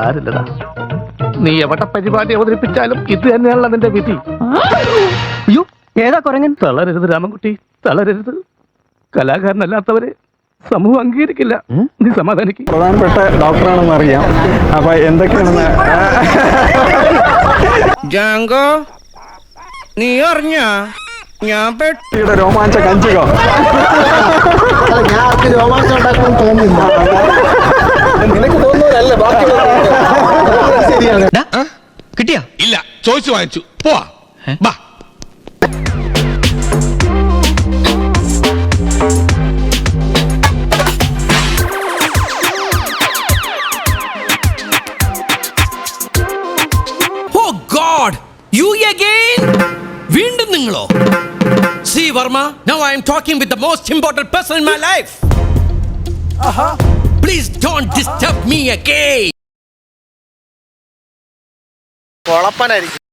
സാരില്ലടാ, നീ എവിടെ പരിപാടി അവതരിപ്പിച്ചാലും ഇത് തന്നെയാണല്ലോ നിന്റെ വിധി. അയ്യോ, ഏതാ കുരങ്ങൻ? തളരരുത് രാമൻകുട്ടി, തളരരുത്. കലാകാരനല്ലാത്തവരെ സമൂഹം അംഗീകരിക്കില്ല. നീ സമാധാനിക്കും. പ്രധാനപ്പെട്ട ഡോക്ടറാണെന്ന് അറിയാം. അപ്പൊ എന്തൊക്കെയാണെന്ന് ജാങ്കോ, നീ അറിഞ്ഞ ഞാൻ പെട്ടിയുടെ രോമാഞ്ച കഞ്ചുകോ? ഞാൻ രോമാഞ്ചം ഉണ്ടാക്കാൻ തോന്നുന്നില്ല. നിനക്ക് തോന്നുന്നതല്ല, ശരിയാണ്. കിട്ടിയാ? ഇല്ല, ചോദിച്ചു വാങ്ങിച്ചു. പോവാ. Oh God! You again? വീണ്ടും നിങ്ങളോ? See Varma, now I am talking with the most important person in my life. Please don't disturb me again. കുഴപ്പനായിരിക്കും.